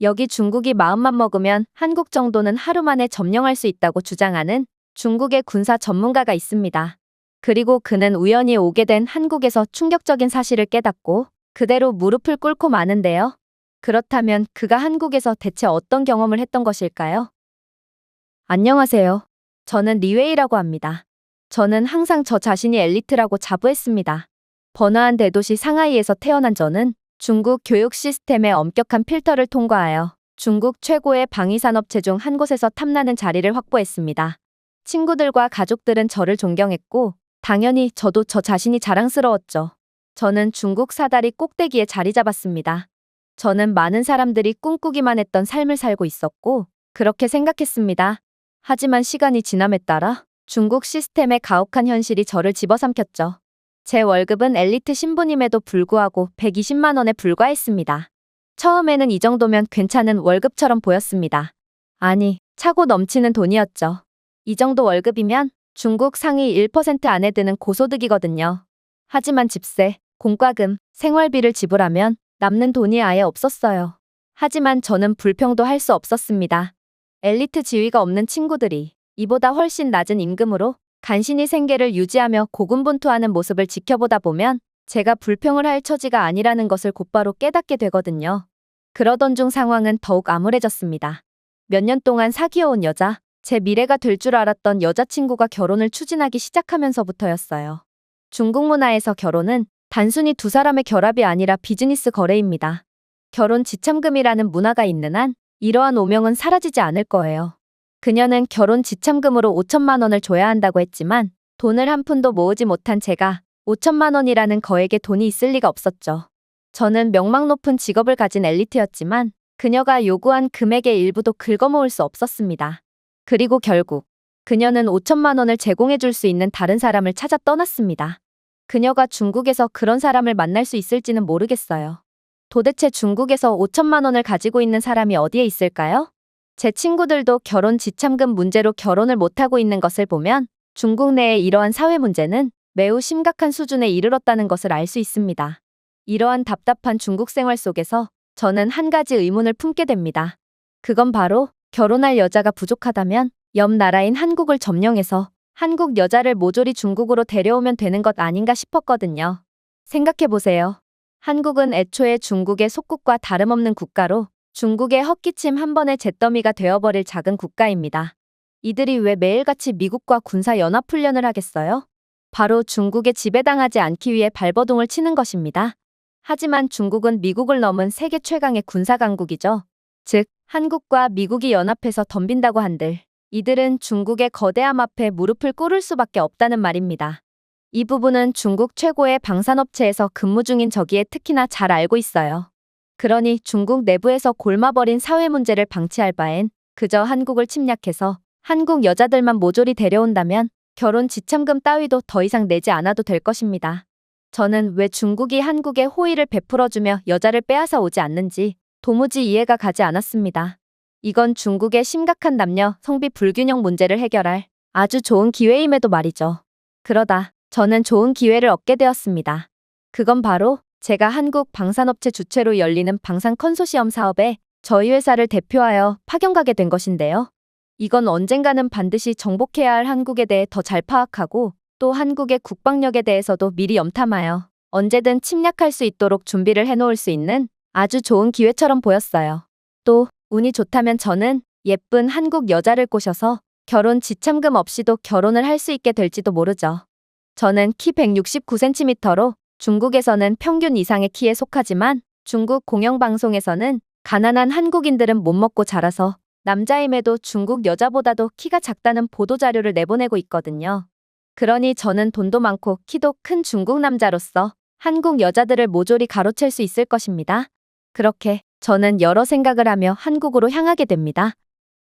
여기 중국이 마음만 먹으면 한국 정도는 하루 만에 점령할 수 있다고 주장하는 중국의 군사 전문가가 있습니다. 그리고 그는 우연히 오게 된 한국에서 충격적인 사실을 깨닫고 그대로 무릎을 꿇고 마는데요. 그렇다면 그가 한국에서 대체 어떤 경험을 했던 것일까요? 안녕하세요. 저는 리웨이라고 합니다. 저는 항상 저 자신이 엘리트라고 자부했습니다. 번화한 대도시 상하이에서 태어난 저는 중국 교육 시스템의 엄격한 필터를 통과하여 중국 최고의 방위산업체 중 한 곳에서 탐나는 자리를 확보했습니다. 친구들과 가족들은 저를 존경했고 당연히 저도 저 자신이 자랑스러웠죠. 저는 중국 사다리 꼭대기에 자리 잡았습니다. 저는 많은 사람들이 꿈꾸기만 했던 삶을 살고 있었고 그렇게 생각했습니다. 하지만 시간이 지남에 따라 중국 시스템의 가혹한 현실이 저를 집어삼켰죠. 제 월급은 엘리트 신분임에도 불구하고 120만 원에 불과했습니다. 처음에는 이 정도면 괜찮은 월급처럼 보였습니다. 아니, 차고 넘치는 돈이었죠. 이 정도 월급이면 중국 상위 1% 안에 드는 고소득이거든요. 하지만 집세, 공과금, 생활비를 지불하면 남는 돈이 아예 없었어요. 하지만 저는 불평도 할 수 없었습니다. 엘리트 지위가 없는 친구들이 이보다 훨씬 낮은 임금으로 간신히 생계를 유지하며 고군분투하는 모습을 지켜보다 보면 제가 불평을 할 처지가 아니라는 것을 곧바로 깨닫게 되거든요. 그러던 중 상황은 더욱 암울해졌습니다. 몇 년 동안 사귀어온 여자, 제 미래가 될 줄 알았던 여자친구가 결혼을 추진하기 시작하면서부터였어요. 중국 문화에서 결혼은 단순히 두 사람의 결합이 아니라 비즈니스 거래입니다. 결혼 지참금이라는 문화가 있는 한 이러한 오명은 사라지지 않을 거예요. 그녀는 결혼 지참금으로 5천만 원을 줘야 한다고 했지만 돈을 한 푼도 모으지 못한 제가 5천만 원이라는 거액의 돈이 있을 리가 없었죠. 저는 명망 높은 직업을 가진 엘리트였지만 그녀가 요구한 금액의 일부도 긁어모을 수 없었습니다. 그리고 결국 그녀는 5천만 원을 제공해 줄 수 있는 다른 사람을 찾아 떠났습니다. 그녀가 중국에서 그런 사람을 만날 수 있을지는 모르겠어요. 도대체 중국에서 5천만 원을 가지고 있는 사람이 어디에 있을까요? 제 친구들도 결혼 지참금 문제로 결혼을 못하고 있는 것을 보면 중국 내의 이러한 사회 문제는 매우 심각한 수준에 이르렀다는 것을 알 수 있습니다. 이러한 답답한 중국 생활 속에서 저는 한 가지 의문을 품게 됩니다. 그건 바로 결혼할 여자가 부족하다면 옆 나라인 한국을 점령해서 한국 여자를 모조리 중국으로 데려오면 되는 것 아닌가 싶었거든요. 생각해보세요. 한국은 애초에 중국의 속국과 다름없는 국가로 중국의 헛기침 한 번의 잿더미가 되어버릴 작은 국가입니다. 이들이 왜 매일같이 미국과 군사연합훈련을 하겠어요? 바로 중국에 지배당하지 않기 위해 발버둥을 치는 것입니다. 하지만 중국은 미국을 넘은 세계 최강의 군사강국이죠. 즉, 한국과 미국이 연합해서 덤빈다고 한들 이들은 중국의 거대함 앞에 무릎을 꿇을 수밖에 없다는 말입니다. 이 부분은 중국 최고의 방산업체에서 근무 중인 저기에 특히나 잘 알고 있어요. 그러니 중국 내부에서 골마버린 사회 문제를 방치할 바엔 그저 한국을 침략해서 한국 여자들만 모조리 데려온다면 결혼 지참금 따위도 더 이상 내지 않아도 될 것입니다. 저는 왜 중국이 한국에 호의를 베풀어주며 여자를 빼앗아 오지 않는지 도무지 이해가 가지 않았습니다. 이건 중국의 심각한 남녀 성비 불균형 문제를 해결할 아주 좋은 기회임에도 말이죠. 그러다 저는 좋은 기회를 얻게 되었습니다. 그건 바로 제가 한국 방산업체 주최로 열리는 방산 컨소시엄 사업에 저희 회사를 대표하여 파견 가게 된 것인데요. 이건 언젠가는 반드시 정복해야 할 한국에 대해 더 잘 파악하고 또 한국의 국방력에 대해서도 미리 염탐하여 언제든 침략할 수 있도록 준비를 해놓을 수 있는 아주 좋은 기회처럼 보였어요. 또 운이 좋다면 저는 예쁜 한국 여자를 꼬셔서 결혼 지참금 없이도 결혼을 할 수 있게 될지도 모르죠. 저는 키 169cm로 중국에서는 평균 이상의 키에 속하지만 중국 공영방송에서는 가난한 한국인들은 못 먹고 자라서 남자임에도 중국 여자보다도 키가 작다는 보도자료를 내보내고 있거든요. 그러니 저는 돈도 많고 키도 큰 중국 남자로서 한국 여자들을 모조리 가로챌 수 있을 것입니다. 그렇게 저는 여러 생각을 하며 한국으로 향하게 됩니다.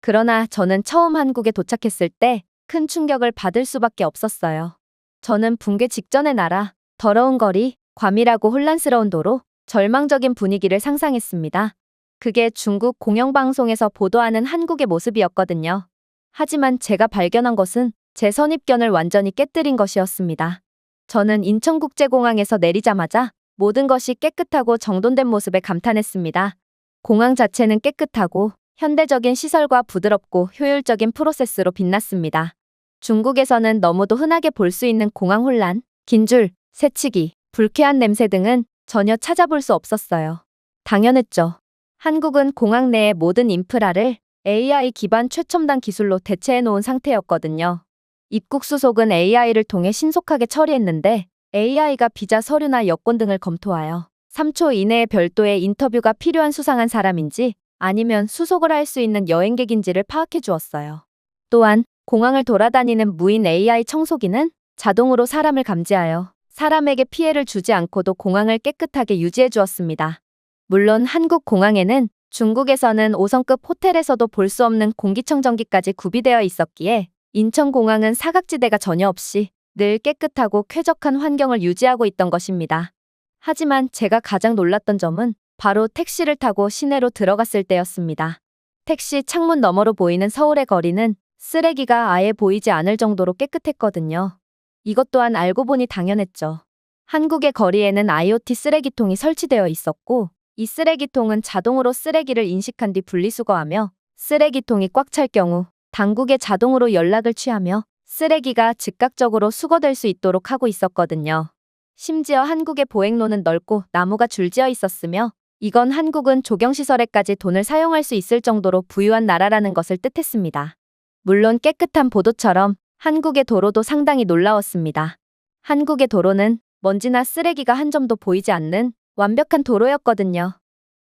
그러나 저는 처음 한국에 도착했을 때 큰 충격을 받을 수밖에 없었어요. 저는 붕괴 직전의 나라, 더러운 거리, 과밀하고 혼란스러운 도로, 절망적인 분위기를 상상했습니다. 그게 중국 공영방송에서 보도하는 한국의 모습이었거든요. 하지만 제가 발견한 것은 제 선입견을 완전히 깨뜨린 것이었습니다. 저는 인천국제공항에서 내리자마자 모든 것이 깨끗하고 정돈된 모습에 감탄했습니다. 공항 자체는 깨끗하고 현대적인 시설과 부드럽고 효율적인 프로세스로 빛났습니다. 중국에서는 너무도 흔하게 볼 수 있는 공항 혼란, 긴 줄, 새치기, 불쾌한 냄새 등은 전혀 찾아볼 수 없었어요. 당연했죠. 한국은 공항 내의 모든 인프라를 AI 기반 최첨단 기술로 대체해 놓은 상태였거든요. 입국 수속은 AI를 통해 신속하게 처리했는데 AI가 비자 서류나 여권 등을 검토하여 3초 이내에 별도의 인터뷰가 필요한 수상한 사람인지 아니면 수속을 할 수 있는 여행객인지를 파악해 주었어요. 또한 공항을 돌아다니는 무인 AI 청소기는 자동으로 사람을 감지하여 사람에게 피해를 주지 않고도 공항을 깨끗하게 유지해 주었습니다. 물론 한국 공항에는 중국에서는 5성급 호텔에서도 볼 수 없는 공기청정기까지 구비되어 있었기에 인천공항은 사각지대가 전혀 없이 늘 깨끗하고 쾌적한 환경을 유지하고 있던 것입니다. 하지만 제가 가장 놀랐던 점은 바로 택시를 타고 시내로 들어갔을 때였습니다. 택시 창문 너머로 보이는 서울의 거리는 쓰레기가 아예 보이지 않을 정도로 깨끗했거든요. 이것 또한 알고 보니 당연했죠. 한국의 거리에는 IoT 쓰레기통이 설치되어 있었고 이 쓰레기통은 자동으로 쓰레기를 인식한 뒤 분리수거하며 쓰레기통이 꽉 찰 경우 당국에 자동으로 연락을 취하며 쓰레기가 즉각적으로 수거될 수 있도록 하고 있었거든요. 심지어 한국의 보행로는 넓고 나무가 줄지어 있었으며 이건 한국은 조경시설에까지 돈을 사용할 수 있을 정도로 부유한 나라라는 것을 뜻했습니다. 물론 깨끗한 보도처럼 한국의 도로도 상당히 놀라웠습니다. 한국의 도로는 먼지나 쓰레기가 한 점도 보이지 않는 완벽한 도로였거든요.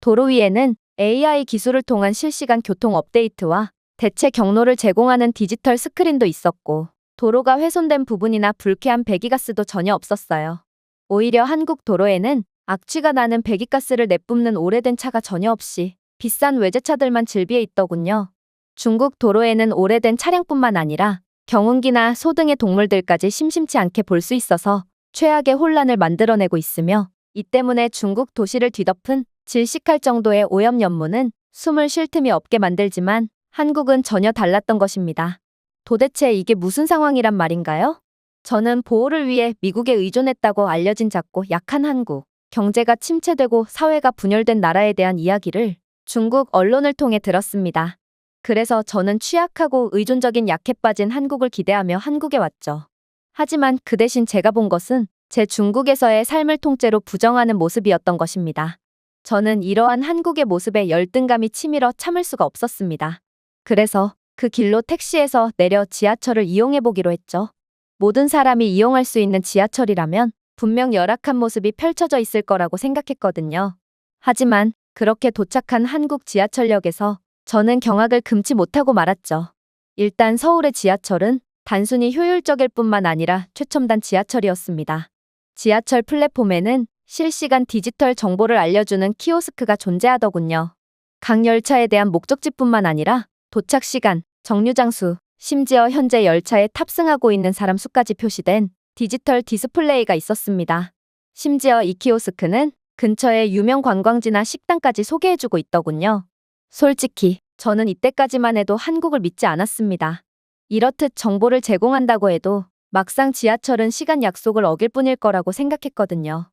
도로 위에는 AI 기술을 통한 실시간 교통 업데이트와 대체 경로를 제공하는 디지털 스크린도 있었고 도로가 훼손된 부분이나 불쾌한 배기가스도 전혀 없었어요. 오히려 한국 도로에는 악취가 나는 배기가스를 내뿜는 오래된 차가 전혀 없이 비싼 외제차들만 즐비해 있더군요. 중국 도로에는 오래된 차량뿐만 아니라 경운기나 소 등의 동물들까지 심심치 않게 볼 수 있어서 최악의 혼란을 만들어내고 있으며 이 때문에 중국 도시를 뒤덮은 질식할 정도의 오염연무는 숨을 쉴 틈이 없게 만들지만 한국은 전혀 달랐던 것입니다. 도대체 이게 무슨 상황이란 말인가요? 저는 보호를 위해 미국에 의존했다고 알려진 작고 약한 한국, 경제가 침체되고 사회가 분열된 나라에 대한 이야기를 중국 언론을 통해 들었습니다. 그래서 저는 취약하고 의존적인 약해 빠진 한국을 기대하며 한국에 왔죠. 하지만 그 대신 제가 본 것은 제 중국에서의 삶을 통째로 부정하는 모습이었던 것입니다. 저는 이러한 한국의 모습에 열등감이 치밀어 참을 수가 없었습니다. 그래서 그 길로 택시에서 내려 지하철을 이용해보기로 했죠. 모든 사람이 이용할 수 있는 지하철이라면 분명 열악한 모습이 펼쳐져 있을 거라고 생각했거든요. 하지만 그렇게 도착한 한국 지하철역에서 저는 경악을 금치 못하고 말았죠. 일단 서울의 지하철은 단순히 효율적일 뿐만 아니라 최첨단 지하철이었습니다. 지하철 플랫폼에는 실시간 디지털 정보를 알려주는 키오스크가 존재하더군요. 각 열차에 대한 목적지뿐만 아니라 도착 시간, 정류장수, 심지어 현재 열차에 탑승하고 있는 사람 수까지 표시된 디지털 디스플레이가 있었습니다. 심지어 이 키오스크는 근처의 유명 관광지나 식당까지 소개해주고 있더군요. 솔직히 저는 이때까지만 해도 한국을 믿지 않았습니다. 이렇듯 정보를 제공한다고 해도 막상 지하철은 시간 약속을 어길 뿐일 거라고 생각했거든요.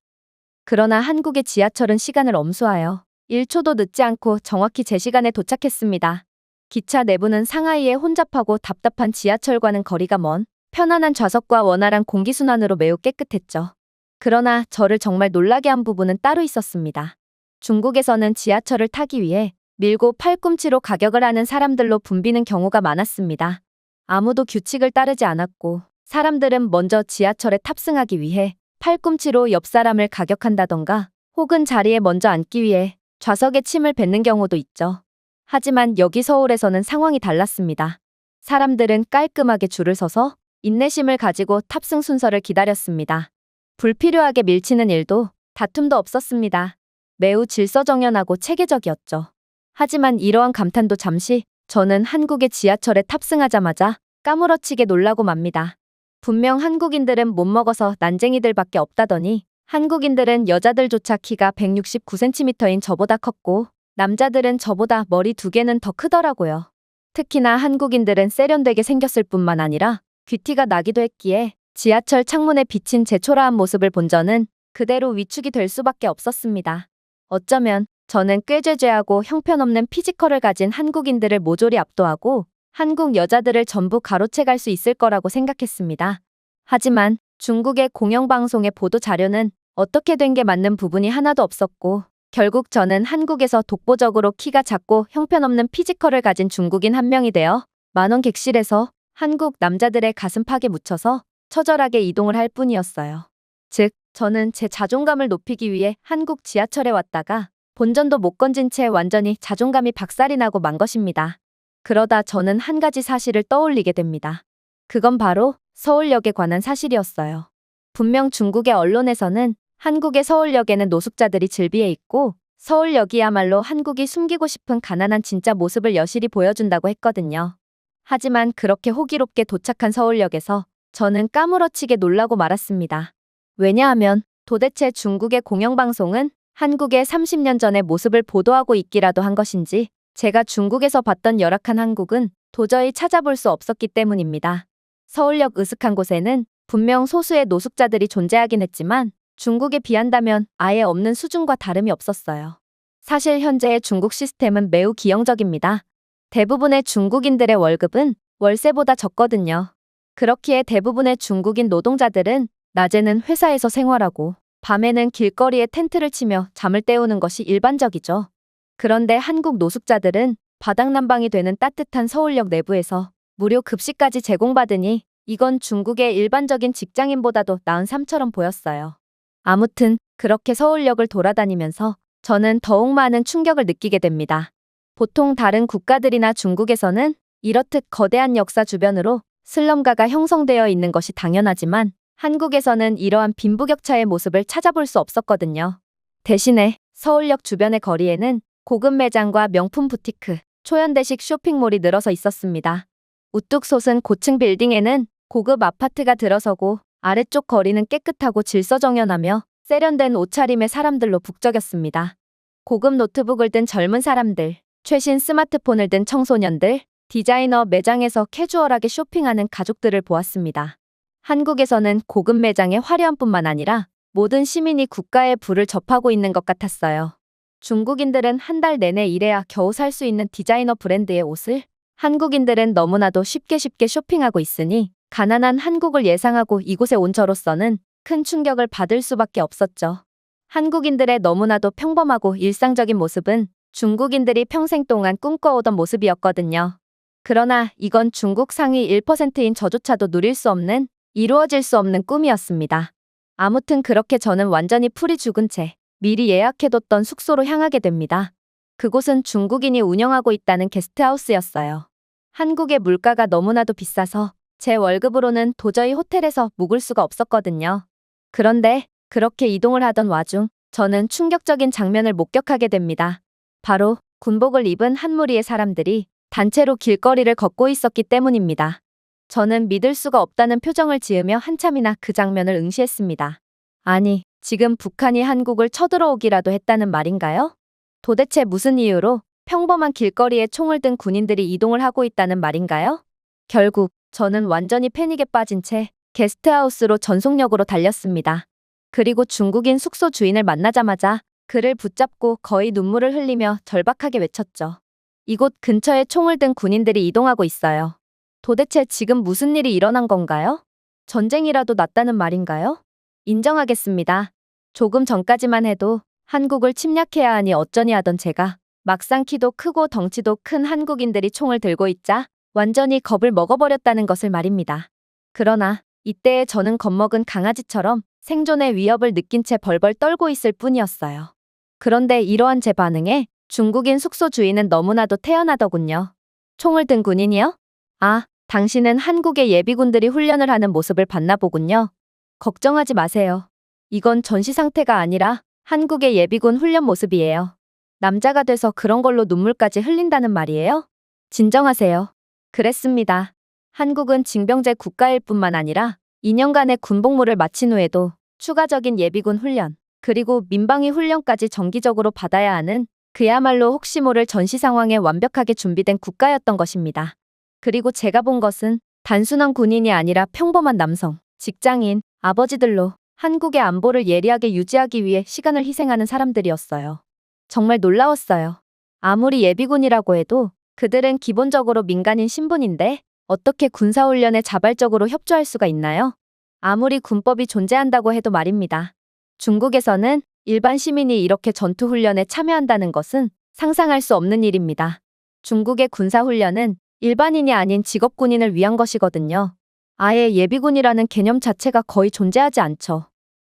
그러나 한국의 지하철은 시간을 엄수하여 1초도 늦지 않고 정확히 제 시간에 도착했습니다. 기차 내부는 상하이의 혼잡하고 답답한 지하철과는 거리가 먼 편안한 좌석과 원활한 공기순환으로 매우 깨끗했죠. 그러나 저를 정말 놀라게 한 부분은 따로 있었습니다. 중국에서는 지하철을 타기 위해 밀고 팔꿈치로 가격을 하는 사람들로 붐비는 경우가 많았습니다. 아무도 규칙을 따르지 않았고 사람들은 먼저 지하철에 탑승하기 위해 팔꿈치로 옆 사람을 가격한다던가 혹은 자리에 먼저 앉기 위해 좌석에 침을 뱉는 경우도 있죠. 하지만 여기 서울에서는 상황이 달랐습니다. 사람들은 깔끔하게 줄을 서서 인내심을 가지고 탑승 순서를 기다렸습니다. 불필요하게 밀치는 일도 다툼도 없었습니다. 매우 질서정연하고 체계적이었죠. 하지만 이러한 감탄도 잠시 저는 한국의 지하철에 탑승하자마자 까무러치게 놀라고 맙니다. 분명 한국인들은 못 먹어서 난쟁이들밖에 없다더니 한국인들은 여자들조차 키가 169cm인 저보다 컸고 남자들은 저보다 머리 2개는 더 크더라고요. 특히나 한국인들은 세련되게 생겼을 뿐만 아니라 귀티가 나기도 했기에 지하철 창문에 비친 제 초라한 모습을 본 저는 그대로 위축이 될 수밖에 없었습니다. 어쩌면 저는 꾀죄죄하고 형편없는 피지컬을 가진 한국인들을 모조리 압도하고 한국 여자들을 전부 가로채갈 수 있을 거라고 생각했습니다. 하지만 중국의 공영방송의 보도 자료는 어떻게 된 게 맞는 부분이 하나도 없었고 결국 저는 한국에서 독보적으로 키가 작고 형편없는 피지컬을 가진 중국인 한 명이 되어 만원 객실에서 한국 남자들의 가슴팍에 묻혀서 처절하게 이동을 할 뿐이었어요. 즉, 저는 제 자존감을 높이기 위해 한국 지하철에 왔다가 본전도 못 건진 채 완전히 자존감이 박살이 나고 만 것입니다. 그러다 저는 한 가지 사실을 떠올리게 됩니다. 그건 바로 서울역에 관한 사실이었어요. 분명 중국의 언론에서는 한국의 서울역에는 노숙자들이 즐비해 있고 서울역이야말로 한국이 숨기고 싶은 가난한 진짜 모습을 여실히 보여준다고 했거든요. 하지만 그렇게 호기롭게 도착한 서울역에서 저는 까무러치게 놀라고 말았습니다. 왜냐하면 도대체 중국의 공영방송은 한국의 30년 전의 모습을 보도하고 있기라도 한 것인지 제가 중국에서 봤던 열악한 한국은 도저히 찾아볼 수 없었기 때문입니다. 서울역 으슥한 곳에는 분명 소수의 노숙자들이 존재하긴 했지만 중국에 비한다면 아예 없는 수준과 다름이 없었어요. 사실 현재의 중국 시스템은 매우 기형적입니다. 대부분의 중국인들의 월급은 월세보다 적거든요. 그렇기에 대부분의 중국인 노동자들은 낮에는 회사에서 생활하고 밤에는 길거리에 텐트를 치며 잠을 때우는 것이 일반적이죠. 그런데 한국 노숙자들은 바닥난방이 되는 따뜻한 서울역 내부에서 무료 급식까지 제공받으니 이건 중국의 일반적인 직장인보다도 나은 삶처럼 보였어요. 아무튼 그렇게 서울역을 돌아다니면서 저는 더욱 많은 충격을 느끼게 됩니다. 보통 다른 국가들이나 중국에서는 이렇듯 거대한 역사 주변으로 슬럼가가 형성되어 있는 것이 당연하지만 한국에서는 이러한 빈부격차의 모습을 찾아볼 수 없었거든요. 대신에 서울역 주변의 거리에는 고급 매장과 명품 부티크, 초현대식 쇼핑몰이 늘어서 있었습니다. 우뚝 솟은 고층 빌딩에는 고급 아파트가 들어서고 아래쪽 거리는 깨끗하고 질서정연하며 세련된 옷차림의 사람들로 북적였습니다. 고급 노트북을 든 젊은 사람들, 최신 스마트폰을 든 청소년들, 디자이너 매장에서 캐주얼하게 쇼핑하는 가족들을 보았습니다. 한국에서는 고급 매장의 화려함뿐만 아니라 모든 시민이 국가의 부를 접하고 있는 것 같았어요. 중국인들은 한 달 내내 일해야 겨우 살 수 있는 디자이너 브랜드의 옷을 한국인들은 너무나도 쉽게 쇼핑하고 있으니 가난한 한국을 예상하고 이곳에 온 저로서는 큰 충격을 받을 수밖에 없었죠. 한국인들의 너무나도 평범하고 일상적인 모습은 중국인들이 평생 동안 꿈꿔오던 모습이었거든요. 그러나 이건 중국 상위 1%인 저조차도 누릴 수 없는, 이루어질 수 없는 꿈이었습니다. 아무튼 그렇게 저는 완전히 풀이 죽은 채 미리 예약해뒀던 숙소로 향하게 됩니다. 그곳은 중국인이 운영하고 있다는 게스트하우스였어요. 한국의 물가가 너무나도 비싸서 제 월급으로는 도저히 호텔에서 묵을 수가 없었거든요. 그런데 그렇게 이동을 하던 와중 저는 충격적인 장면을 목격하게 됩니다. 바로 군복을 입은 한 무리의 사람들이 단체로 길거리를 걷고 있었기 때문입니다. 저는 믿을 수가 없다는 표정을 지으며 한참이나 그 장면을 응시했습니다. 아니, 지금 북한이 한국을 쳐들어오기라도 했다는 말인가요? 도대체 무슨 이유로 평범한 길거리에 총을 든 군인들이 이동을 하고 있다는 말인가요? 결국 저는 완전히 패닉에 빠진 채 게스트하우스로 전속력으로 달렸습니다. 그리고 중국인 숙소 주인을 만나자마자 그를 붙잡고 거의 눈물을 흘리며 절박하게 외쳤죠. 이곳 근처에 총을 든 군인들이 이동하고 있어요. 도대체 지금 무슨 일이 일어난 건가요? 전쟁이라도 났다는 말인가요? 인정하겠습니다. 조금 전까지만 해도 한국을 침략해야 하니 어쩌니 하던 제가 막상 키도 크고 덩치도 큰 한국인들이 총을 들고 있자 완전히 겁을 먹어버렸다는 것을 말입니다. 그러나 이때에 저는 겁먹은 강아지처럼 생존의 위협을 느낀 채 벌벌 떨고 있을 뿐이었어요. 그런데 이러한 제 반응에 중국인 숙소 주인은 너무나도 태연하더군요. 총을 든 군인이요? 아, 당신은 한국의 예비군들이 훈련을 하는 모습을 봤나 보군요. 걱정하지 마세요. 이건 전시 상태가 아니라 한국의 예비군 훈련 모습이에요. 남자가 돼서 그런 걸로 눈물까지 흘린다는 말이에요? 진정하세요. 그랬습니다. 한국은 징병제 국가일 뿐만 아니라 2년간의 군복무를 마친 후에도 추가적인 예비군 훈련, 그리고 민방위 훈련까지 정기적으로 받아야 하는 그야말로 혹시 모를 전시 상황에 완벽하게 준비된 국가였던 것입니다. 그리고 제가 본 것은 단순한 군인이 아니라 평범한 남성, 직장인, 아버지들로 한국의 안보를 예리하게 유지하기 위해 시간을 희생하는 사람들이었어요. 정말 놀라웠어요. 아무리 예비군이라고 해도 그들은 기본적으로 민간인 신분인데 어떻게 군사훈련에 자발적으로 협조할 수가 있나요? 아무리 군법이 존재한다고 해도 말입니다. 중국에서는 일반 시민이 이렇게 전투훈련에 참여한다는 것은 상상할 수 없는 일입니다. 중국의 군사훈련은 일반인이 아닌 직업군인을 위한 것이거든요. 아예 예비군이라는 개념 자체가 거의 존재하지 않죠.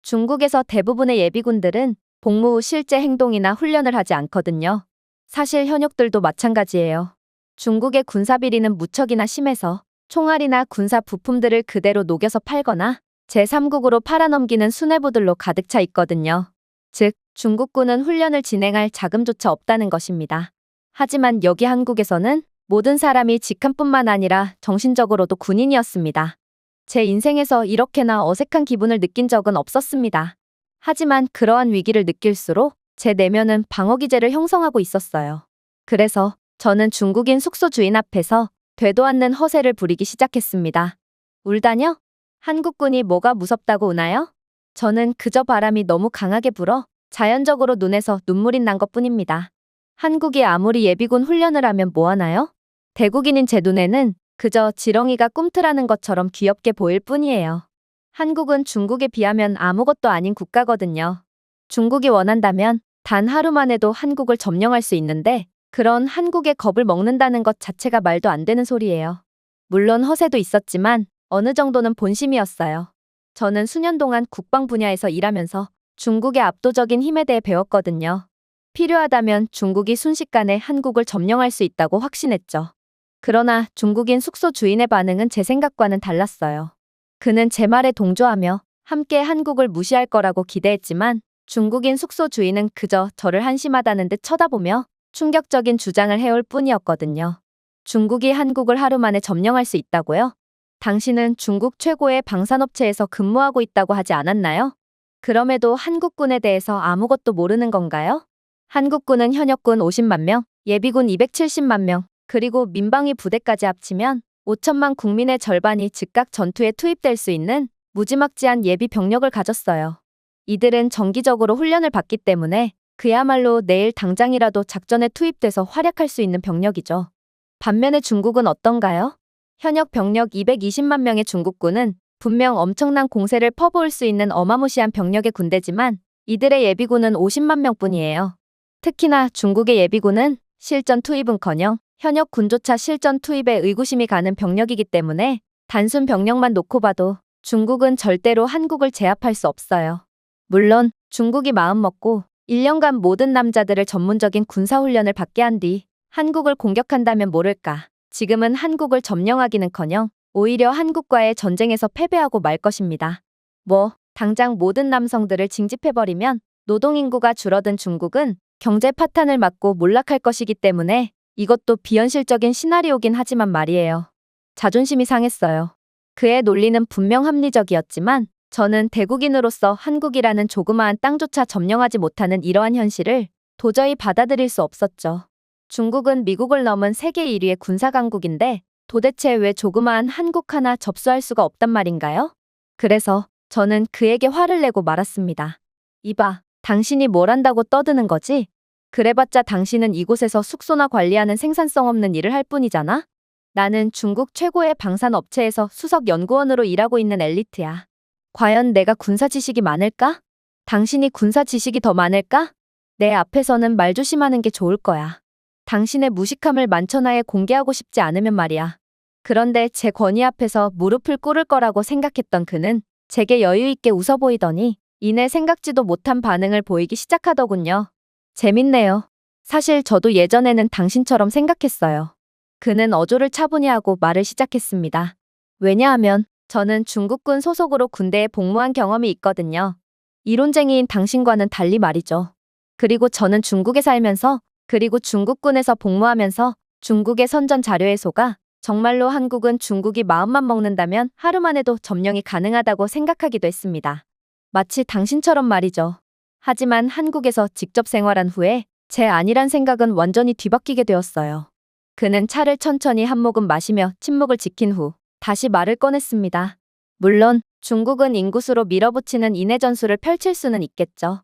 중국에서 대부분의 예비군들은 복무 후 실제 행동이나 훈련을 하지 않거든요. 사실 현역들도 마찬가지예요. 중국의 군사비리는 무척이나 심해서 총알이나 군사 부품들을 그대로 녹여서 팔거나 제3국으로 팔아넘기는 수뇌부들로 가득 차 있거든요. 즉, 중국군은 훈련을 진행할 자금조차 없다는 것입니다. 하지만 여기 한국에서는 모든 사람이 직함뿐만 아니라 정신적으로도 군인이었습니다. 제 인생에서 이렇게나 어색한 기분을 느낀 적은 없었습니다. 하지만 그러한 위기를 느낄수록 제 내면은 방어기제를 형성하고 있었어요. 그래서 저는 중국인 숙소 주인 앞에서 되도 않는 허세를 부리기 시작했습니다. 울다뇨? 한국군이 뭐가 무섭다고 우나요? 저는 그저 바람이 너무 강하게 불어 자연적으로 눈에서 눈물이 난 것뿐입니다. 한국이 아무리 예비군 훈련을 하면 뭐하나요? 대국인인 제 눈에는 그저 지렁이가 꿈틀하는 것처럼 귀엽게 보일 뿐이에요. 한국은 중국에 비하면 아무것도 아닌 국가거든요. 중국이 원한다면 단 하루만 해도 한국을 점령할 수 있는데 그런 한국의 겁을 먹는다는 것 자체가 말도 안 되는 소리예요. 물론 허세도 있었지만 어느 정도는 본심이었어요. 저는 수년 동안 국방 분야에서 일하면서 중국의 압도적인 힘에 대해 배웠거든요. 필요하다면 중국이 순식간에 한국을 점령할 수 있다고 확신했죠. 그러나 중국인 숙소 주인의 반응은 제 생각과는 달랐어요. 그는 제 말에 동조하며 함께 한국을 무시할 거라고 기대했지만 중국인 숙소 주인은 그저 저를 한심하다는 듯 쳐다보며 충격적인 주장을 해올 뿐이었거든요. 중국이 한국을 하루 만에 점령할 수 있다고요? 당신은 중국 최고의 방산업체에서 근무하고 있다고 하지 않았나요? 그럼에도 한국군에 대해서 아무것도 모르는 건가요? 한국군은 현역군 50만 명, 예비군 270만 명, 그리고 민방위 부대까지 합치면 5천만 국민의 절반이 즉각 전투에 투입될 수 있는 무지막지한 예비 병력을 가졌어요. 이들은 정기적으로 훈련을 받기 때문에 그야말로 내일 당장이라도 작전에 투입돼서 활약할 수 있는 병력이죠. 반면에 중국은 어떤가요? 현역 병력 220만 명의 중국군은 분명 엄청난 공세를 퍼부을 수 있는 어마무시한 병력의 군대지만 이들의 예비군은 50만 명뿐이에요. 특히나 중국의 예비군은 실전 투입은커녕 현역 군조차 실전 투입에 의구심이 가는 병력이기 때문에 단순 병력만 놓고 봐도 중국은 절대로 한국을 제압할 수 없어요. 물론 중국이 마음먹고 1년간 모든 남자들을 전문적인 군사훈련을 받게 한 뒤 한국을 공격한다면 모를까. 지금은 한국을 점령하기는커녕 오히려 한국과의 전쟁에서 패배하고 말 것입니다. 당장 모든 남성들을 징집해버리면 노동인구가 줄어든 중국은 경제 파탄을 맞고 몰락할 것이기 때문에 이것도 비현실적인 시나리오긴 하지만 말이에요. 자존심이 상했어요. 그의 논리는 분명 합리적이었지만 저는 대국인으로서 한국이라는 조그마한 땅조차 점령하지 못하는 이러한 현실을 도저히 받아들일 수 없었죠. 중국은 미국을 넘은 세계 1위의 군사강국인데 도대체 왜 조그마한 한국 하나 접수할 수가 없단 말인가요? 그래서 저는 그에게 화를 내고 말았습니다. 이봐, 당신이 뭘 한다고 떠드는 거지? 그래봤자 당신은 이곳에서 숙소나 관리하는 생산성 없는 일을 할 뿐이잖아? 나는 중국 최고의 방산업체에서 수석 연구원으로 일하고 있는 엘리트야. 과연 내가 군사 지식이 많을까? 당신이 군사 지식이 더 많을까? 내 앞에서는 말 조심하는 게 좋을 거야. 당신의 무식함을 만천하에 공개하고 싶지 않으면 말이야. 그런데 제 권위 앞에서 무릎을 꿇을 거라고 생각했던 그는 제게 여유 있게 웃어 보이더니 이내 생각지도 못한 반응을 보이기 시작하더군요. 재밌네요. 사실 저도 예전에는 당신처럼 생각했어요. 그는 어조를 차분히 하고 말을 시작했습니다. 왜냐하면 저는 중국군 소속으로 군대에 복무한 경험이 있거든요. 이론쟁이인 당신과는 달리 말이죠. 그리고 저는 중국에 살면서 그리고 중국군에서 복무하면서 중국의 선전 자료에 속아 정말로 한국은 중국이 마음만 먹는다면 하루만 해도 점령이 가능하다고 생각하기도 했습니다. 마치 당신처럼 말이죠. 하지만 한국에서 직접 생활한 후에 제 아니란 생각은 완전히 뒤바뀌게 되었어요. 그는 차를 천천히 한 모금 마시며 침묵을 지킨 후 다시 말을 꺼냈습니다. 물론 중국은 인구수로 밀어붙이는 인해 전술을 펼칠 수는 있겠죠.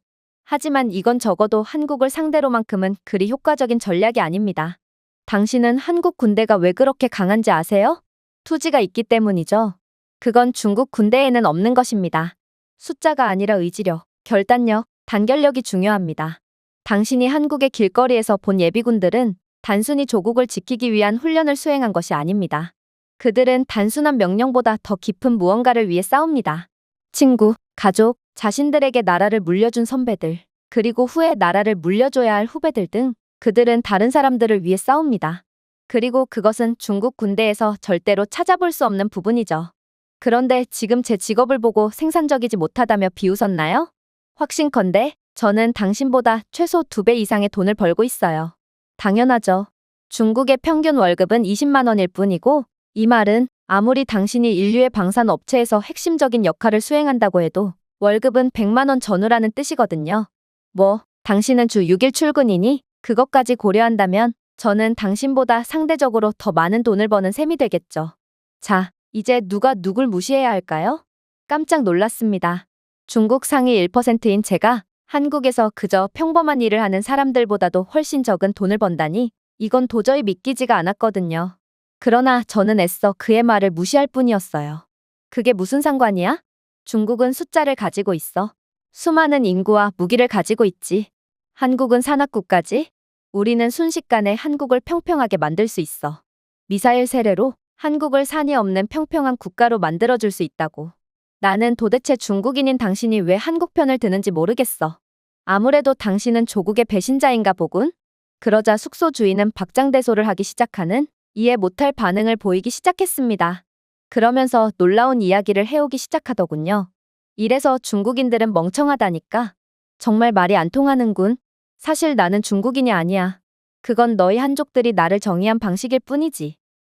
하지만 이건 적어도 한국을 상대로만큼은 그리 효과적인 전략이 아닙니다. 당신은 한국 군대가 왜 그렇게 강한지 아세요? 투지가 있기 때문이죠. 그건 중국 군대에는 없는 것입니다. 숫자가 아니라 의지력, 결단력, 단결력이 중요합니다. 당신이 한국의 길거리에서 본 예비군들은 단순히 조국을 지키기 위한 훈련을 수행한 것이 아닙니다. 그들은 단순한 명령보다 더 깊은 무언가를 위해 싸웁니다. 친구, 가족, 자신들에게 나라를 물려준 선배들, 그리고 후에 나라를 물려줘야 할 후배들 등 그들은 다른 사람들을 위해 싸웁니다. 그리고 그것은 중국 군대에서 절대로 찾아볼 수 없는 부분이죠. 그런데 지금 제 직업을 보고 생산적이지 못하다며 비웃었나요? 확신컨대 저는 당신보다 최소 2배 이상의 돈을 벌고 있어요. 당연하죠. 중국의 평균 월급은 20만 원일 뿐이고 이 말은 아무리 당신이 인류의 방산 업체에서 핵심적인 역할을 수행한다고 해도 월급은 100만 원 전후라는 뜻이거든요. 뭐, 당신은 주 6일 출근이니 그것까지 고려한다면 저는 당신보다 상대적으로 더 많은 돈을 버는 셈이 되겠죠. 자, 이제 누가 누굴 무시해야 할까요? 깜짝 놀랐습니다. 중국 상위 1%인 제가 한국에서 그저 평범한 일을 하는 사람들보다도 훨씬 적은 돈을 번다니 이건 도저히 믿기지가 않았거든요. 그러나 저는 애써 그의 말을 무시할 뿐이었어요. 그게 무슨 상관이야? 중국은 숫자를 가지고 있어. 수많은 인구와 무기를 가지고 있지. 한국은 산악국가지. 우리는 순식간에 한국을 평평하게 만들 수 있어. 미사일 세례로 한국을 산이 없는 평평한 국가로 만들어줄 수 있다고. 나는 도대체 중국인인 당신이 왜 한국 편을 드는지 모르겠어. 아무래도 당신은 조국의 배신자인가 보군. 그러자 숙소 주인은 박장대소를 하기 시작하는 이해 못할 반응을 보이기 시작했습니다. 그러면서 놀라운 이야기를 해오기 시작하더군요. 이래서 중국인들은 멍청하다니까. 정말 말이 안 통하는군. 사실 나는 중국인이 아니야. 그건 너희 한족들이 나를 정의한 방식일 뿐이지.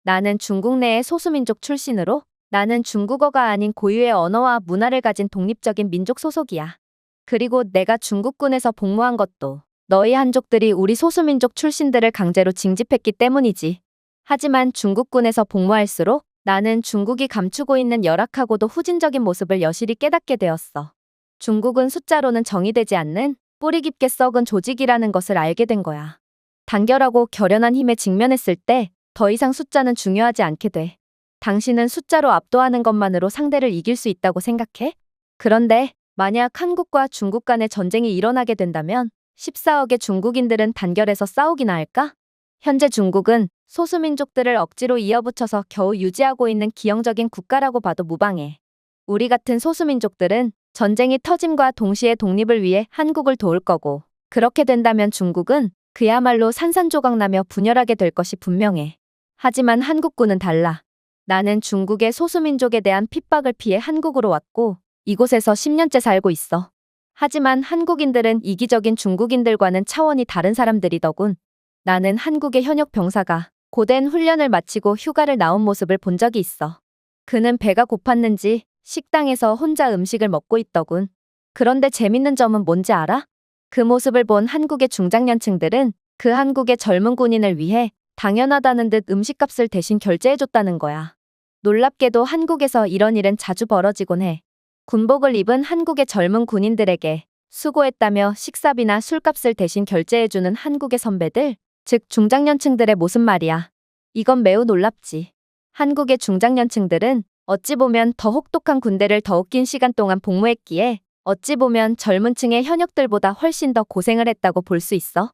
나는 중국 내의 소수민족 출신으로 나는 중국어가 아닌 고유의 언어와 문화를 가진 독립적인 민족 소속이야. 그리고 내가 중국군에서 복무한 것도 너희 한족들이 우리 소수민족 출신들을 강제로 징집했기 때문이지. 하지만 중국군에서 복무할수록 나는 중국이 감추고 있는 열악하고도 후진적인 모습을 여실히 깨닫게 되었어. 중국은 숫자로는 정의되지 않는 뿌리 깊게 썩은 조직이라는 것을 알게 된 거야. 단결하고 결연한 힘에 직면했을 때 더 이상 숫자는 중요하지 않게 돼. 당신은 숫자로 압도하는 것만으로 상대를 이길 수 있다고 생각해? 그런데 만약 한국과 중국 간의 전쟁이 일어나게 된다면 14억의 중국인들은 단결해서 싸우기나 할까? 현재 중국은 소수민족들을 억지로 이어붙여서 겨우 유지하고 있는 기형적인 국가라고 봐도 무방해. 우리 같은 소수민족들은 전쟁이 터짐과 동시에 독립을 위해 한국을 도울 거고, 그렇게 된다면 중국은 그야말로 산산조각나며 분열하게 될 것이 분명해. 하지만 한국군은 달라. 나는 중국의 소수민족에 대한 핍박을 피해 한국으로 왔고 이곳에서 10년째 살고 있어. 하지만 한국인들은 이기적인 중국인들과는 차원이 다른 사람들이더군. 나는 한국의 현역 병사가 고된 훈련을 마치고 휴가를 나온 모습을 본 적이 있어. 그는 배가 고팠는지 식당에서 혼자 음식을 먹고 있더군. 그런데 재밌는 점은 뭔지 알아? 그 모습을 본 한국의 중장년층들은 그 한국의 젊은 군인을 위해 당연하다는 듯 음식값을 대신 결제해줬다는 거야. 놀랍게도 한국에서 이런 일은 자주 벌어지곤 해. 군복을 입은 한국의 젊은 군인들에게 수고했다며 식사비나 술값을 대신 결제해주는 한국의 선배들, 즉 중장년층들의 모습 말이야. 이건 매우 놀랍지. 한국의 중장년층들은 어찌 보면 더 혹독한 군대를 더욱 긴 시간 동안 복무했기에 어찌 보면 젊은 층의 현역들보다 훨씬 더 고생을 했다고 볼 수 있어.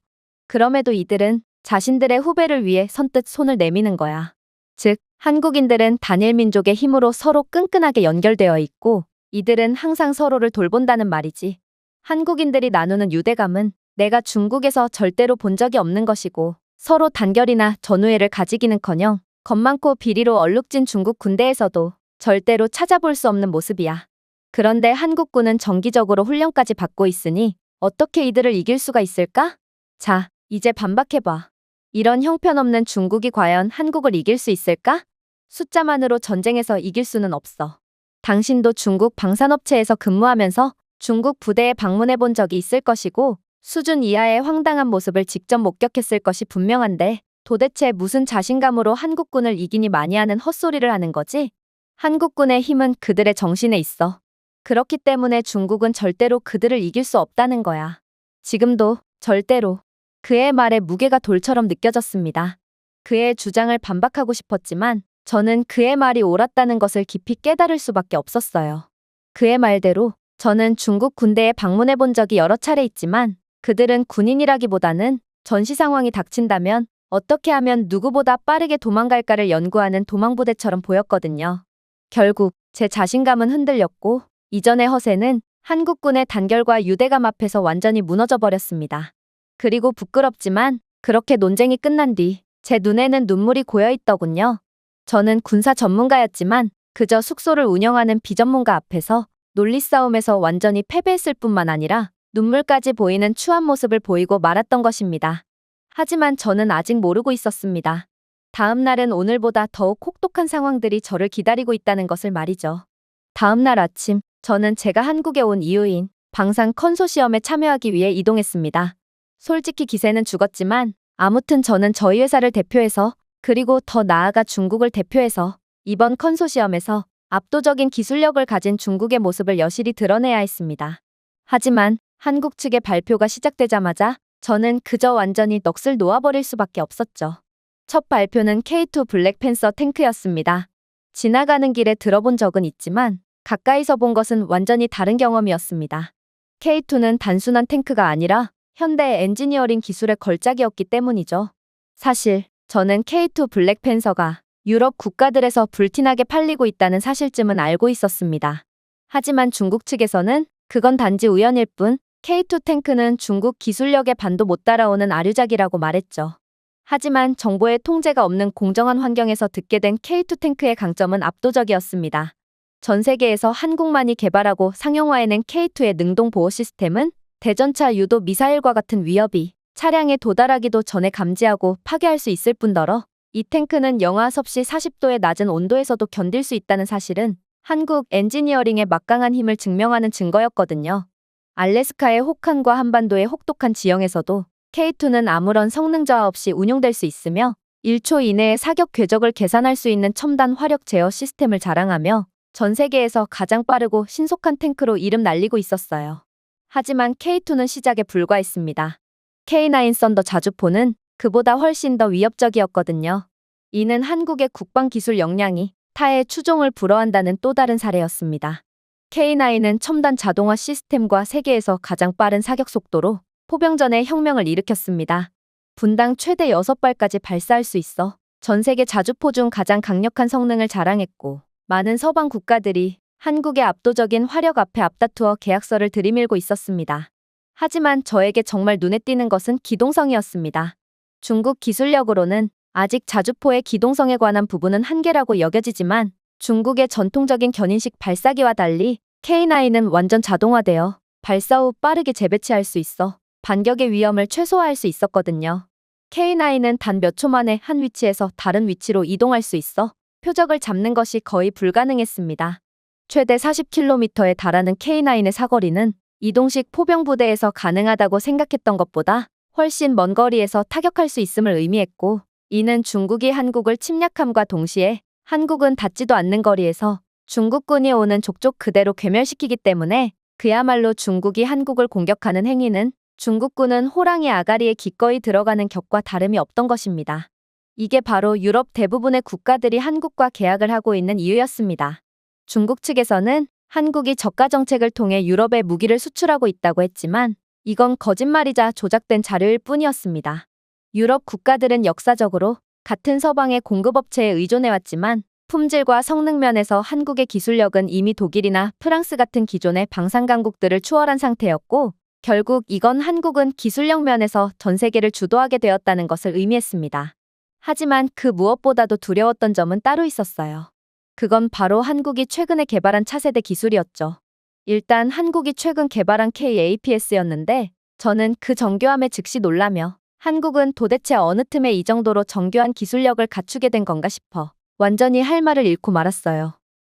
그럼에도 이들은 자신들의 후배를 위해 선뜻 손을 내미는 거야. 즉, 한국인들은 단일 민족의 힘으로 서로 끈끈하게 연결되어 있고 이들은 항상 서로를 돌본다는 말이지. 한국인들이 나누는 유대감은 내가 중국에서 절대로 본 적이 없는 것이고 서로 단결이나 전우애를 가지기는커녕 겁 많고 비리로 얼룩진 중국 군대에서도 절대로 찾아볼 수 없는 모습이야. 그런데 한국군은 정기적으로 훈련까지 받고 있으니 어떻게 이들을 이길 수가 있을까? 자, 이제 반박해봐. 이런 형편없는 중국이 과연 한국을 이길 수 있을까? 숫자만으로 전쟁에서 이길 수는 없어. 당신도 중국 방산업체에서 근무하면서 중국 부대에 방문해 본 적이 있을 것이고 수준 이하의 황당한 모습을 직접 목격했을 것이 분명한데 도대체 무슨 자신감으로 한국군을 이기니 마니하는 헛소리를 하는 거지? 한국군의 힘은 그들의 정신에 있어. 그렇기 때문에 중국은 절대로 그들을 이길 수 없다는 거야. 지금도 절대로. 그의 말에 무게가 돌처럼 느껴졌습니다. 그의 주장을 반박하고 싶었지만 저는 그의 말이 옳았다는 것을 깊이 깨달을 수밖에 없었어요. 그의 말대로 저는 중국 군대에 방문해 본 적이 여러 차례 있지만 그들은 군인이라기보다는 전시 상황이 닥친다면 어떻게 하면 누구보다 빠르게 도망갈까를 연구하는 도망부대처럼 보였거든요. 결국 제 자신감은 흔들렸고 이전의 허세는 한국군의 단결과 유대감 앞에서 완전히 무너져 버렸습니다. 그리고 부끄럽지만 그렇게 논쟁이 끝난 뒤 제 눈에는 눈물이 고여 있더군요. 저는 군사 전문가였지만 그저 숙소를 운영하는 비전문가 앞에서 논리 싸움에서 완전히 패배했을 뿐만 아니라 눈물까지 보이는 추한 모습을 보이고 말았던 것입니다. 하지만 저는 아직 모르고 있었습니다. 다음 날은 오늘보다 더욱 혹독한 상황들이 저를 기다리고 있다는 것을 말이죠. 다음 날 아침, 저는 제가 한국에 온 이유인 방산 컨소시엄에 참여하기 위해 이동했습니다. 솔직히 기세는 죽었지만 아무튼 저는 저희 회사를 대표해서 그리고 더 나아가 중국을 대표해서 이번 컨소시엄에서 압도적인 기술력을 가진 중국의 모습을 여실히 드러내야 했습니다. 하지만 한국 측의 발표가 시작되자마자 저는 그저 완전히 넋을 놓아버릴 수밖에 없었죠. 첫 발표는 K2 블랙팬서 탱크였습니다. 지나가는 길에 들어본 적은 있지만 가까이서 본 것은 완전히 다른 경험이었습니다. K2는 단순한 탱크가 아니라 현대 엔지니어링 기술의 걸작이었기 때문이죠. 사실 저는 K2 블랙팬서가 유럽 국가들에서 불티나게 팔리고 있다는 사실쯤은 알고 있었습니다. 하지만 중국 측에서는 그건 단지 우연일 뿐 K2 탱크는 중국 기술력의 반도 못 따라오는 아류작이라고 말했죠. 하지만 정보의 통제가 없는 공정한 환경에서 듣게 된 K2 탱크의 강점은 압도적이었습니다. 전 세계에서 한국만이 개발하고 상용화해낸 K2의 능동 보호 시스템은 대전차 유도 미사일과 같은 위협이 차량에 도달하기도 전에 감지하고 파괴할 수 있을 뿐더러 이 탱크는 영하 섭씨 40도의 낮은 온도에서도 견딜 수 있다는 사실은 한국 엔지니어링의 막강한 힘을 증명하는 증거였거든요. 알래스카의 혹한과 한반도의 혹독한 지형에서도 K2는 아무런 성능 저하 없이 운용될 수 있으며 1초 이내에 사격 궤적을 계산할 수 있는 첨단 화력 제어 시스템을 자랑하며 전 세계에서 가장 빠르고 신속한 탱크로 이름 날리고 있었어요. 하지만 K2는 시작에 불과했습니다. K9 썬더 자주포는 그보다 훨씬 더 위협적이었거든요. 이는 한국의 국방 기술 역량이 타의 추종을 불허한다는 또 다른 사례였습니다. K9은 첨단 자동화 시스템과 세계에서 가장 빠른 사격 속도로 포병전의 혁명을 일으켰습니다. 분당 최대 6발까지 발사할 수 있어 전 세계 자주포 중 가장 강력한 성능을 자랑했고 많은 서방 국가들이 한국의 압도적인 화력 앞에 앞다투어 계약서를 들이밀고 있었습니다. 하지만 저에게 정말 눈에 띄는 것은 기동성이었습니다. 중국 기술력으로는 아직 자주포의 기동성에 관한 부분은 한계라고 여겨지지만 중국의 전통적인 견인식 발사기와 달리 K9은 완전 자동화되어 발사 후 빠르게 재배치할 수 있어 반격의 위험을 최소화할 수 있었거든요. K9은 단 몇 초 만에 한 위치에서 다른 위치로 이동할 수 있어 표적을 잡는 것이 거의 불가능했습니다. 최대 40km에 달하는 K9의 사거리는 이동식 포병부대에서 가능하다고 생각했던 것보다 훨씬 먼 거리에서 타격할 수 있음을 의미했고 이는 중국이 한국을 침략함과 동시에 한국은 닿지도 않는 거리에서 중국군이 오는 족족 그대로 괴멸시키기 때문에 그야말로 중국이 한국을 공격하는 행위는 중국군은 호랑이 아가리에 기꺼이 들어가는 격과 다름이 없던 것입니다. 이게 바로 유럽 대부분의 국가들이 한국과 계약을 하고 있는 이유였습니다. 중국 측에서는 한국이 저가 정책을 통해 유럽에 무기를 수출하고 있다고 했지만 이건 거짓말이자 조작된 자료일 뿐이었습니다. 유럽 국가들은 역사적으로 같은 서방의 공급업체에 의존해왔지만 품질과 성능 면에서 한국의 기술력은 이미 독일이나 프랑스 같은 기존의 방산 강국들을 추월한 상태였고 결국 이건 한국은 기술력 면에서 전 세계를 주도하게 되었다는 것을 의미했습니다. 하지만 그 무엇보다도 두려웠던 점은 따로 있었어요. 그건 바로 한국이 최근에 개발한 차세대 기술이었죠. 일단 한국이 최근 개발한 K-APS였는데 저는 그 정교함에 즉시 놀라며 한국은 도대체 어느 틈에 이 정도로 정교한 기술력을 갖추게 된 건가 싶어 완전히 할 말을 잃고 말았어요.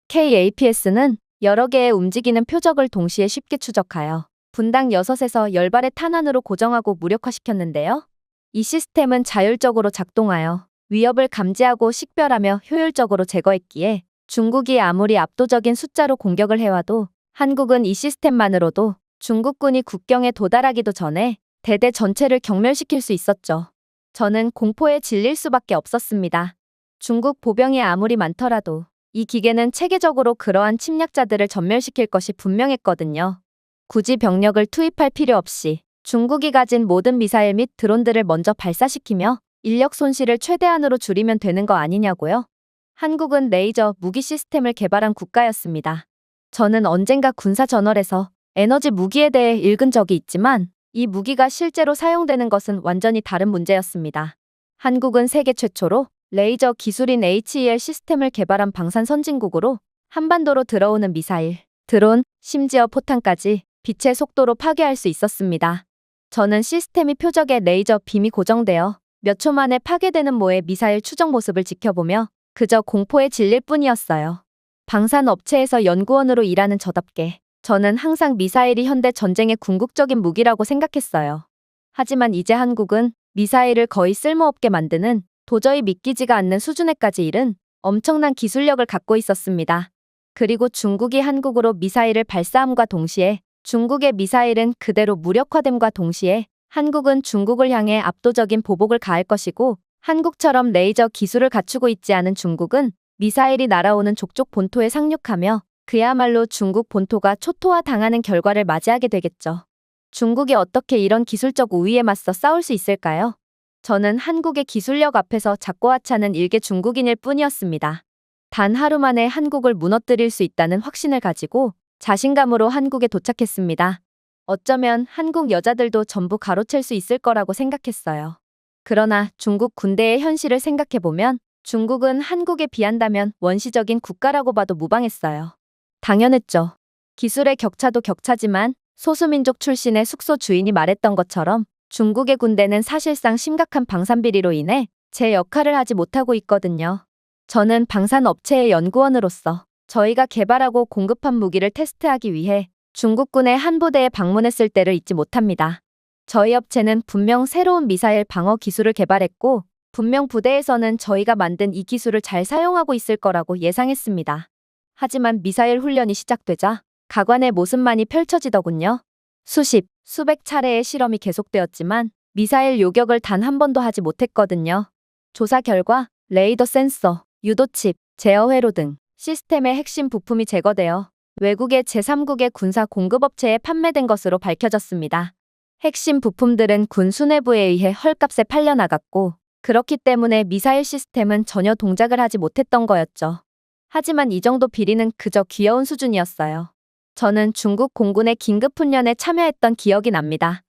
K-APS는 여러 개의 움직이는 표적을 동시에 쉽게 추적하여 분당 6에서 10발의 탄환으로 고정하고 무력화시켰는데요. 이 시스템은 자율적으로 작동하여 위협을 감지하고 식별하며 효율적으로 제거했기에 중국이 아무리 압도적인 숫자로 공격을 해와도 한국은 이 시스템만으로도 중국군이 국경에 도달하기도 전에 대대 전체를 경멸시킬 수 있었죠. 저는 공포에 질릴 수밖에 없었습니다. 중국 보병이 아무리 많더라도 이 기계는 체계적으로 그러한 침략자들을 전멸시킬 것이 분명했거든요. 굳이 병력을 투입할 필요 없이 중국이 가진 모든 미사일 및 드론들을 먼저 발사시키며 인력 손실을 최대한으로 줄이면 되는 거 아니냐고요? 한국은 레이저 무기 시스템을 개발한 국가였습니다. 저는 언젠가 군사 저널에서 에너지 무기에 대해 읽은 적이 있지만 이 무기가 실제로 사용되는 것은 완전히 다른 문제였습니다. 한국은 세계 최초로 레이저 기술인 HEL 시스템을 개발한 방산 선진국으로 한반도로 들어오는 미사일, 드론, 심지어 포탄까지 빛의 속도로 파괴할 수 있었습니다. 저는 시스템이 표적에 레이저 빔이 고정되어 몇 초 만에 파괴되는 모의 미사일 추적 모습을 지켜보며 그저 공포에 질릴 뿐이었어요. 방산 업체에서 연구원으로 일하는 저답게 저는 항상 미사일이 현대 전쟁의 궁극적인 무기라고 생각했어요. 하지만 이제 한국은 미사일을 거의 쓸모없게 만드는 도저히 믿기지가 않는 수준에까지 이른 엄청난 기술력을 갖고 있었습니다. 그리고 중국이 한국으로 미사일을 발사함과 동시에 중국의 미사일은 그대로 무력화됨과 동시에 한국은 중국을 향해 압도적인 보복을 가할 것이고 한국처럼 레이저 기술을 갖추고 있지 않은 중국은 미사일이 날아오는 족족 본토에 상륙하며 그야말로 중국 본토가 초토화 당하는 결과를 맞이하게 되겠죠. 중국이 어떻게 이런 기술적 우위에 맞서 싸울 수 있을까요? 저는 한국의 기술력 앞에서 작고 하찮은 일개 중국인일 뿐이었습니다. 단 하루 만에 한국을 무너뜨릴 수 있다는 확신을 가지고 자신감으로 한국에 도착했습니다. 어쩌면 한국 여자들도 전부 가로챌 수 있을 거라고 생각했어요. 그러나 중국 군대의 현실을 생각해보면 중국은 한국에 비한다면 원시적인 국가라고 봐도 무방했어요. 당연했죠. 기술의 격차도 격차지만 소수민족 출신의 숙소 주인이 말했던 것처럼 중국의 군대는 사실상 심각한 방산 비리로 인해 제 역할을 하지 못하고 있거든요. 저는 방산 업체의 연구원으로서 저희가 개발하고 공급한 무기를 테스트하기 위해 중국군의 한 부대에 방문했을 때를 잊지 못합니다. 저희 업체는 분명 새로운 미사일 방어 기술을 개발했고 분명 부대에서는 저희가 만든 이 기술을 잘 사용하고 있을 거라고 예상했습니다. 하지만 미사일 훈련이 시작되자 가관의 모습만이 펼쳐지더군요. 수십, 수백 차례의 실험이 계속되었지만 미사일 요격을 단 한 번도 하지 못했거든요. 조사 결과 레이더 센서, 유도칩, 제어 회로 등 시스템의 핵심 부품이 제거되어 외국의 제3국의 군사 공급업체에 판매된 것으로 밝혀졌습니다. 핵심 부품들은 군 수뇌부에 의해 헐값에 팔려나갔고 그렇기 때문에 미사일 시스템은 전혀 동작을 하지 못했던 거였죠. 하지만 이 정도 비리는 그저 귀여운 수준이었어요. 저는 중국 공군의 긴급훈련에 참여했던 기억이 납니다.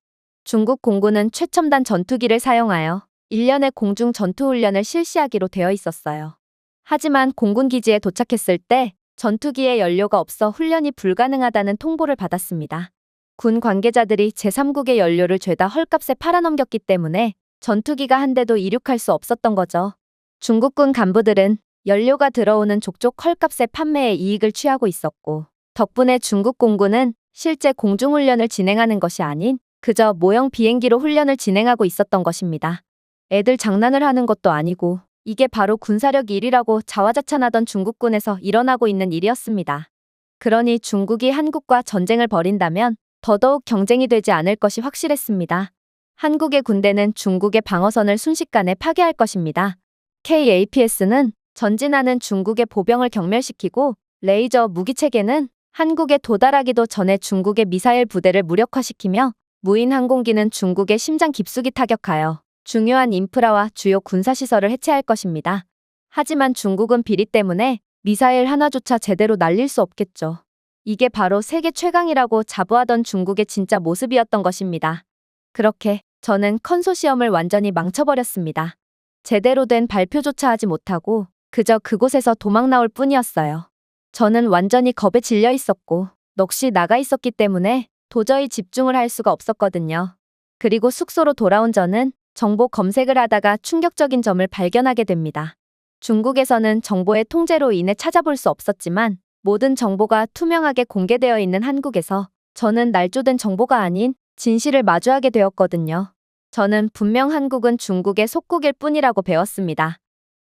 중국 공군은 최첨단 전투기를 사용하여 1년의 공중 전투훈련을 실시하기로 되어 있었어요. 하지만 공군 기지에 도착했을 때 전투기에 연료가 없어 훈련이 불가능하다는 통보를 받았습니다. 군 관계자들이 제3국의 연료를 죄다 헐값에 팔아넘겼기 때문에 전투기가 한 대도 이륙할 수 없었던 거죠. 중국군 간부들은 연료가 들어오는 족족 헐값의 판매에 이익을 취하고 있었고 덕분에 중국 공군은 실제 공중훈련을 진행하는 것이 아닌 그저 모형 비행기로 훈련을 진행하고 있었던 것입니다. 애들 장난을 하는 것도 아니고 이게 바로 군사력 1위라고 자화자찬하던 중국군에서 일어나고 있는 일이었습니다. 그러니 중국이 한국과 전쟁을 벌인다면 더더욱 경쟁이 되지 않을 것이 확실했습니다. 한국의 군대는 중국의 방어선을 순식간에 파괴할 것입니다. KAPS는 전진하는 중국의 보병을 경멸시키고 레이저 무기체계는 한국에 도달하기도 전에 중국의 미사일 부대를 무력화시키며 무인 항공기는 중국의 심장 깊숙이 타격하여 중요한 인프라와 주요 군사시설을 해체할 것입니다. 하지만 중국은 비리 때문에 미사일 하나조차 제대로 날릴 수 없겠죠. 이게 바로 세계 최강이라고 자부하던 중국의 진짜 모습이었던 것입니다. 그렇게 저는 컨소시엄을 완전히 망쳐버렸습니다. 제대로 된 발표조차 하지 못하고 그저 그곳에서 도망 나올 뿐이었어요. 저는 완전히 겁에 질려 있었고 넋이 나가 있었기 때문에 도저히 집중을 할 수가 없었거든요. 그리고 숙소로 돌아온 저는 정보 검색을 하다가 충격적인 점을 발견하게 됩니다. 중국에서는 정보의 통제로 인해 찾아볼 수 없었지만 모든 정보가 투명하게 공개되어 있는 한국에서 저는 날조된 정보가 아닌 진실을 마주하게 되었거든요. 저는 분명 한국은 중국의 속국일 뿐이라고 배웠습니다.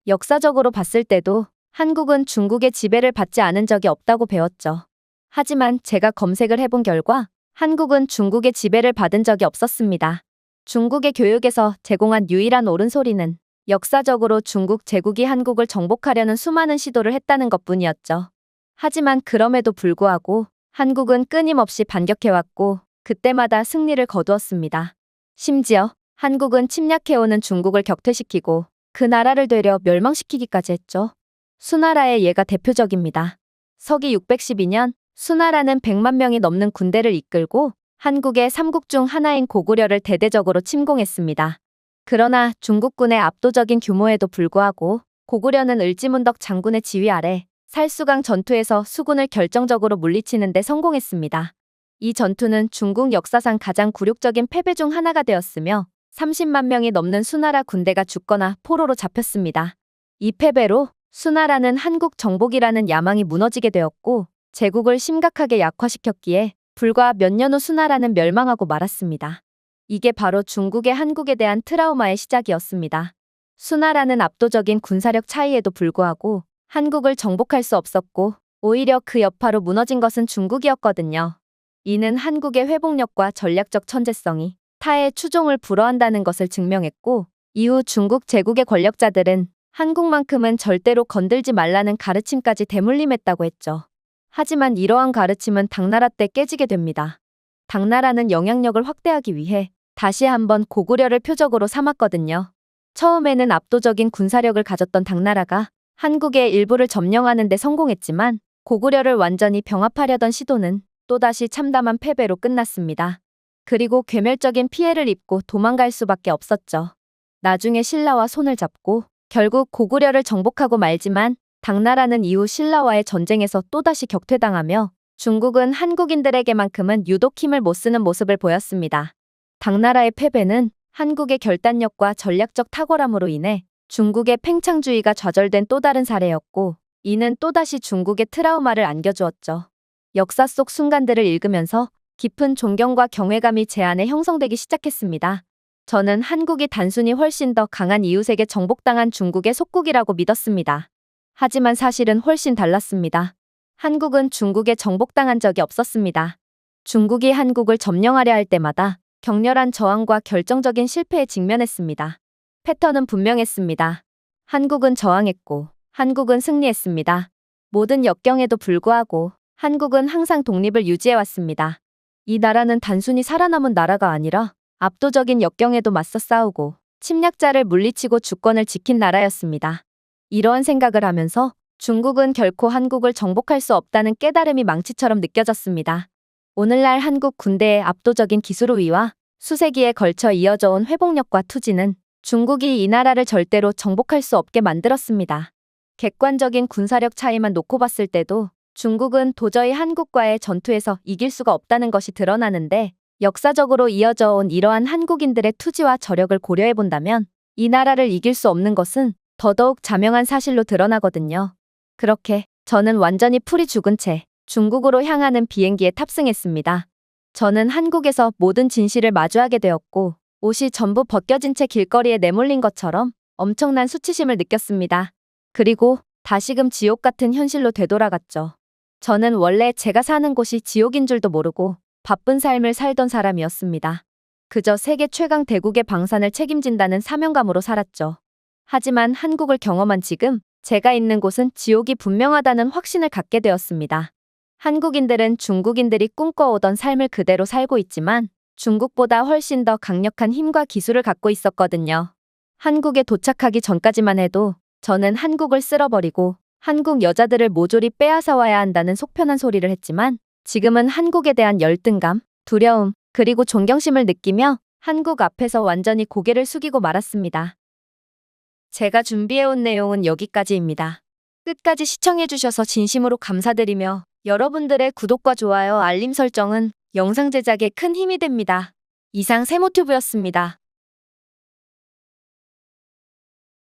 역사적으로 봤을 때도 한국은 중국의 지배를 받지 않은 적이 없다고 배웠죠. 하지만 제가 검색을 해본 결과 한국은 중국의 지배를 받은 적이 없었습니다. 중국의 교육에서 제공한 유일한 옳은 소리는 역사적으로 중국 제국이 한국을 정복하려는 수많은 시도를 했다는 것뿐이었죠. 하지만 그럼에도 불구하고 한국은 끊임없이 반격해왔고 그때마다 승리를 거두었습니다. 심지어 한국은 침략해오는 중국을 격퇴시키고 그 나라를 되려 멸망시키기까지 했죠. 수나라의 예가 대표적입니다. 서기 612년 수나라는 100만 명이 넘는 군대를 이끌고 한국의 삼국 중 하나인 고구려를 대대적으로 침공했습니다. 그러나 중국군의 압도적인 규모에도 불구하고 고구려는 을지문덕 장군의 지휘 아래 살수강 전투에서 수군을 결정적으로 물리치는 데 성공했습니다. 이 전투는 중국 역사상 가장 굴욕적인 패배 중 하나가 되었으며 30만 명이 넘는 수나라 군대가 죽거나 포로로 잡혔습니다. 이 패배로 수나라는 한국 정복이라는 야망이 무너지게 되었고 제국을 심각하게 약화시켰기에 불과 몇 년 후 수나라는 멸망하고 말았습니다. 이게 바로 중국의 한국에 대한 트라우마의 시작이었습니다. 수나라는 압도적인 군사력 차이에도 불구하고 한국을 정복할 수 없었고 오히려 그 여파로 무너진 것은 중국이었거든요. 이는 한국의 회복력과 전략적 천재성이 타의 추종을 불허한다는 것을 증명했고 이후 중국 제국의 권력자들은 한국만큼은 절대로 건들지 말라는 가르침까지 대물림했다고 했죠. 하지만 이러한 가르침은 당나라 때 깨지게 됩니다. 당나라는 영향력을 확대하기 위해 다시 한번 고구려를 표적으로 삼았거든요. 처음에는 압도적인 군사력을 가졌던 당나라가 한국의 일부를 점령하는 데 성공했지만 고구려를 완전히 병합하려던 시도는 또다시 참담한 패배로 끝났습니다. 그리고 괴멸적인 피해를 입고 도망갈 수밖에 없었죠. 나중에 신라와 손을 잡고 결국 고구려를 정복하고 말지만 당나라는 이후 신라와의 전쟁에서 또다시 격퇴당하며 중국은 한국인들에게만큼은 유독 힘을 못 쓰는 모습을 보였습니다. 당나라의 패배는 한국의 결단력과 전략적 탁월함으로 인해 중국의 팽창주의가 좌절된 또 다른 사례였고 이는 또다시 중국의 트라우마를 안겨주었죠. 역사 속 순간들을 읽으면서 깊은 존경과 경외감이 제 안에 형성되기 시작했습니다. 저는 한국이 단순히 훨씬 더 강한 이웃에게 정복당한 중국의 속국이라고 믿었습니다. 하지만 사실은 훨씬 달랐습니다. 한국은 중국에 정복당한 적이 없었습니다. 중국이 한국을 점령하려 할 때마다 격렬한 저항과 결정적인 실패에 직면했습니다. 패턴은 분명했습니다. 한국은 저항했고 한국은 승리했습니다. 모든 역경에도 불구하고 한국은 항상 독립을 유지해왔습니다. 이 나라는 단순히 살아남은 나라가 아니라 압도적인 역경에도 맞서 싸우고 침략자를 물리치고 주권을 지킨 나라였습니다. 이러한 생각을 하면서 중국은 결코 한국을 정복할 수 없다는 깨달음이 망치처럼 느껴졌습니다. 오늘날 한국 군대의 압도적인 기술 우위와 수세기에 걸쳐 이어져 온 회복력과 투지는 중국이 이 나라를 절대로 정복할 수 없게 만들었습니다. 객관적인 군사력 차이만 놓고 봤을 때도 중국은 도저히 한국과의 전투에서 이길 수가 없다는 것이 드러나는데 역사적으로 이어져 온 이러한 한국인들의 투지와 저력을 고려해본다면 이 나라를 이길 수 없는 것은 더더욱 자명한 사실로 드러나거든요. 그렇게 저는 완전히 풀이 죽은 채 중국으로 향하는 비행기에 탑승했습니다. 저는 한국에서 모든 진실을 마주하게 되었고 옷이 전부 벗겨진 채 길거리에 내몰린 것처럼 엄청난 수치심을 느꼈습니다. 그리고 다시금 지옥 같은 현실로 되돌아갔죠. 저는 원래 제가 사는 곳이 지옥인 줄도 모르고 바쁜 삶을 살던 사람이었습니다. 그저 세계 최강 대국의 방산을 책임진다는 사명감으로 살았죠. 하지만 한국을 경험한 지금 제가 있는 곳은 지옥이 분명하다는 확신을 갖게 되었습니다. 한국인들은 중국인들이 꿈꿔오던 삶을 그대로 살고 있지만 중국보다 훨씬 더 강력한 힘과 기술을 갖고 있었거든요. 한국에 도착하기 전까지만 해도 저는 한국을 쓸어버리고 한국 여자들을 모조리 빼앗아 와야 한다는 속편한 소리를 했지만 지금은 한국에 대한 열등감, 두려움, 그리고 존경심을 느끼며 한국 앞에서 완전히 고개를 숙이고 말았습니다. 제가 준비해온 내용은 여기까지입니다. 끝까지 시청해주셔서 진심으로 감사드리며 여러분들의 구독과 좋아요, 알림 설정은 영상 제작에 큰 힘이 됩니다. 이상 세모튜브였습니다.